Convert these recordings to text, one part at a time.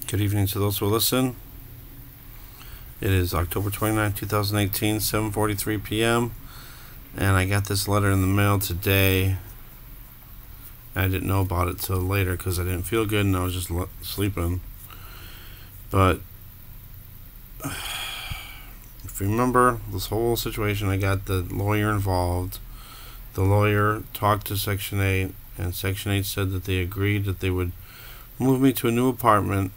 Good evening to those who listen. It is October 29, 2018, 7:43 p.m. And I got this letter in the mail today. I didn't know about it till later because I didn't feel good and I was just sleeping. But if you remember this whole situation, I got the lawyer involved. The lawyer talked to Section 8, and Section 8 said that they agreed that they would move me to a new apartment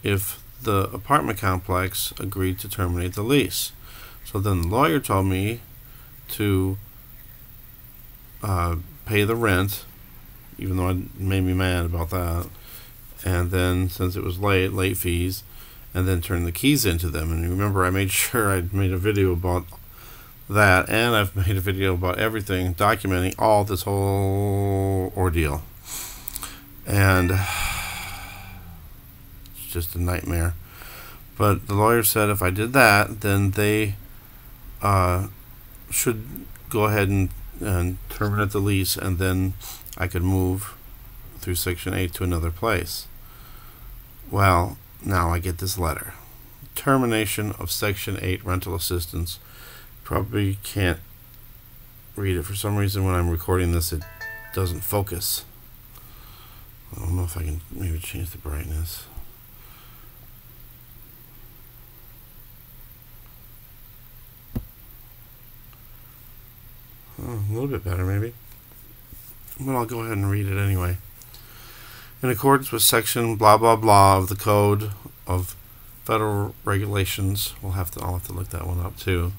if the apartment complex agreed to terminate the lease. So then the lawyer told me to pay the rent, even though it made me mad about that, and then since it was late fees, and then turn the keys into them. And remember, I made sure I'd made a video about that, and I've made a video about everything, documenting all this whole ordeal. And it's just a nightmare. But the lawyer said if I did that, then they should go ahead and terminate the lease, and then I could move through Section 8 to another place. Well, now I get this letter. Termination of Section 8 rental assistance. Probably can't read it. For some reason when I'm recording this it doesn't focus. I don't know if I can maybe change the brightness. Oh, a little bit better maybe. But I'll go ahead and read it anyway. In accordance with section blah blah blah of the Code of Federal Regulations, I'll have to look that one up too.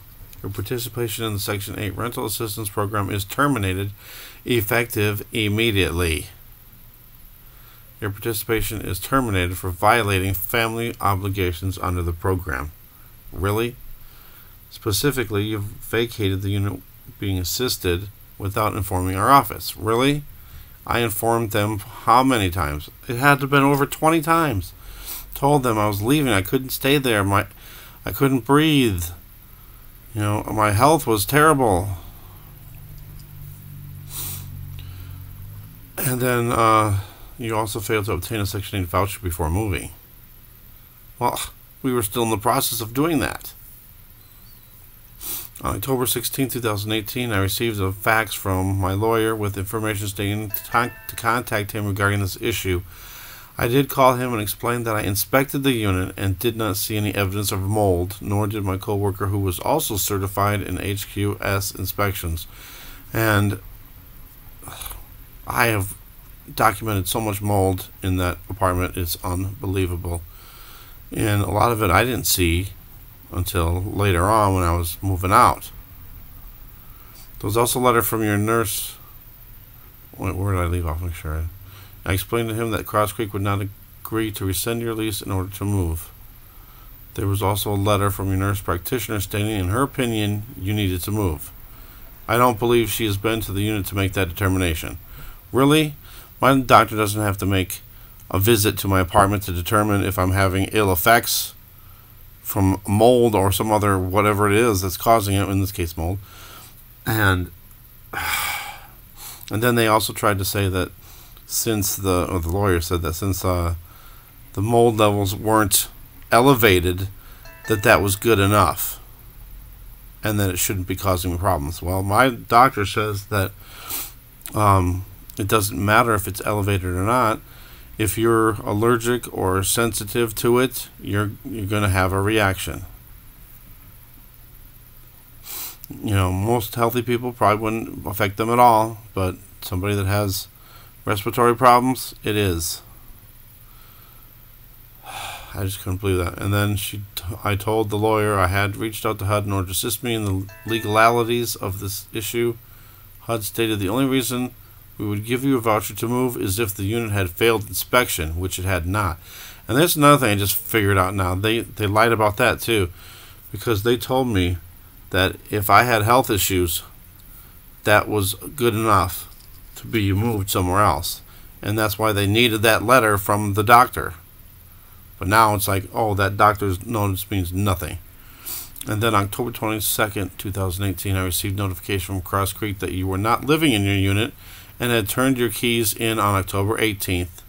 Your participation in the Section 8 rental assistance program is terminated effective immediately. Your participation is terminated for violating family obligations under the program. Really? Specifically, you've vacated the unit being assisted without informing our office. Really? I informed them how many times? It had to have been over 20 times. Told them I was leaving. I couldn't stay there. I couldn't breathe. You know, my health was terrible. And then you also failed to obtain a Section 8 voucher before moving. Well, we were still in the process of doing that. On October 16, 2018, I received a fax from my lawyer with information stating to contact him regarding this issue. I did call him and explain that I inspected the unit and did not see any evidence of mold, nor did my coworker, who was also certified in HQS inspections. And I have documented so much mold in that apartment, it's unbelievable. And a lot of it I didn't see until later on when I was moving out. There was also a letter from your nurse. Wait, where did I leave off? Make sure I explained to him that Cross Creek would not agree to rescind your lease in order to move. There was also a letter from your nurse practitioner stating, in her opinion, you needed to move. I don't believe she has been to the unit to make that determination. Really? My doctor doesn't have to make a visit to my apartment to determine if I'm having ill effects from mold or some other whatever it is that's causing it, in this case mold. And then they also tried to say that since the lawyer said that since the mold levels weren't elevated, that was good enough and that it shouldn't be causing me problems. Well, my doctor says that it doesn't matter if it's elevated or not. If you're allergic or sensitive to it, you're going to have a reaction. You know, most healthy people probably wouldn't affect them at all, but somebody that has respiratory problems, it is. I just couldn't believe that. And then I told the lawyer I had reached out to HUD in order to assist me in the legalities of this issue. HUD stated the only reason we would give you a voucher to move is if the unit had failed inspection, which it had not. And there's another thing I just figured out now. They lied about that too, because they told me that if I had health issues, that was good enough to be moved somewhere else. And that's why they needed that letter from the doctor. But now it's like, oh, that doctor's notice means nothing. And then October 22nd, 2018, I received notification from Cross Creek that you were not living in your unit and had turned your keys in on October 18th.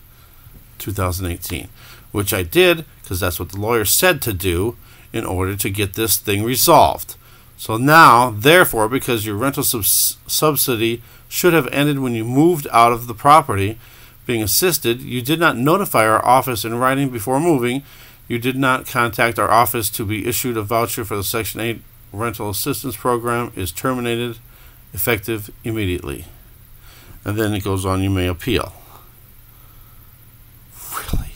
2018, which I did because that's what the lawyer said to do in order to get this thing resolved. So now, therefore, because your rental subsidy should have ended when you moved out of the property being assisted, you did not notify our office in writing before moving. You did not contact our office to be issued a voucher for the Section 8 rental assistance program is terminated, effective immediately. And then it goes on, you may appeal. Really?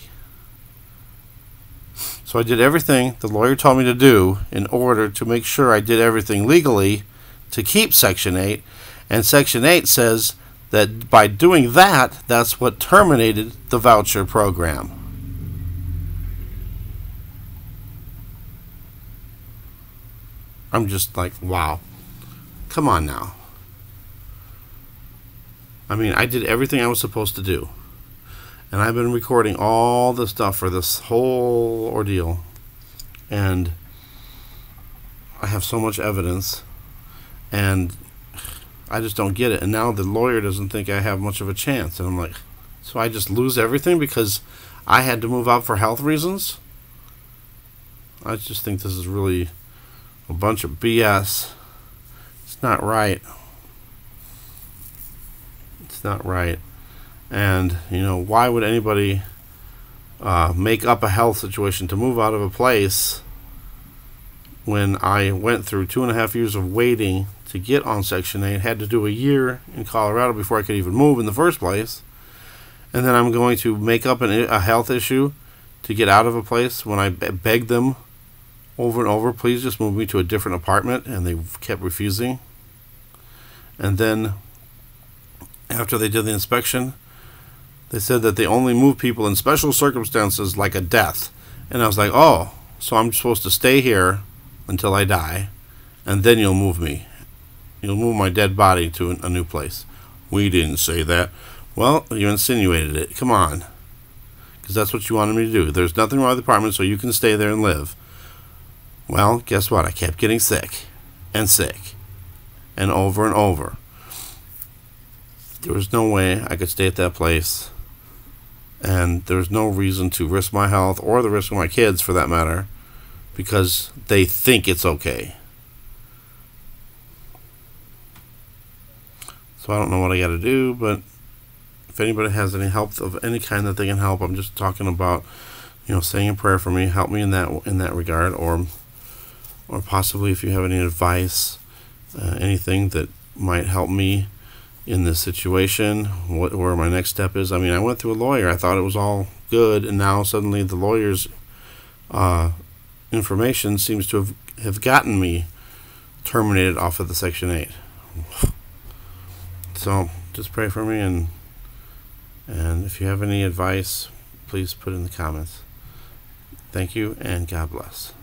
So I did everything the lawyer told me to do in order to make sure I did everything legally to keep Section 8. And Section 8 says that by doing that, that's what terminated the voucher program. I'm just like, wow. Come on now. I mean, I did everything I was supposed to do. And I've been recording all the stuff for this whole ordeal. And I have so much evidence. And I just don't get it. And now the lawyer doesn't think I have much of a chance. And I'm like, so I just lose everything because I had to move out for health reasons? I just think this is really a bunch of BS. It's not right. It's not right. And, you know, why would anybody make up a health situation to move out of a place when I went through 2.5 years of waiting to get on Section 8, had to do a year in Colorado before I could even move in the first place, and then I'm going to make up a health issue to get out of a place when I begged them over and over, please just move me to a different apartment, and they kept refusing. And then after they did the inspection, they said that they only move people in special circumstances like a death. And I was like, oh, so I'm supposed to stay here until I die, and then you'll move me. You'll move my dead body to a new place. We didn't say that. Well, you insinuated it. Come on. Because that's what you wanted me to do. There's nothing wrong with the apartment, so you can stay there and live. Well, guess what? I kept getting sick and sick and over. There was no way I could stay at that place, and there was no reason to risk my health or the risk of my kids, for that matter, because they think it's okay. So I don't know what I got to do, but if anybody has any help of any kind that they can help, I'm just talking about, you know, saying a prayer for me, help me in that regard, or possibly if you have any advice, anything that might help me in this situation, where my next step is. I mean, I went through a lawyer. I thought it was all good, and now suddenly the lawyer's information seems to have gotten me terminated off of the Section 8. So just pray for me, and if you have any advice, please put it in the comments. Thank you, and God bless.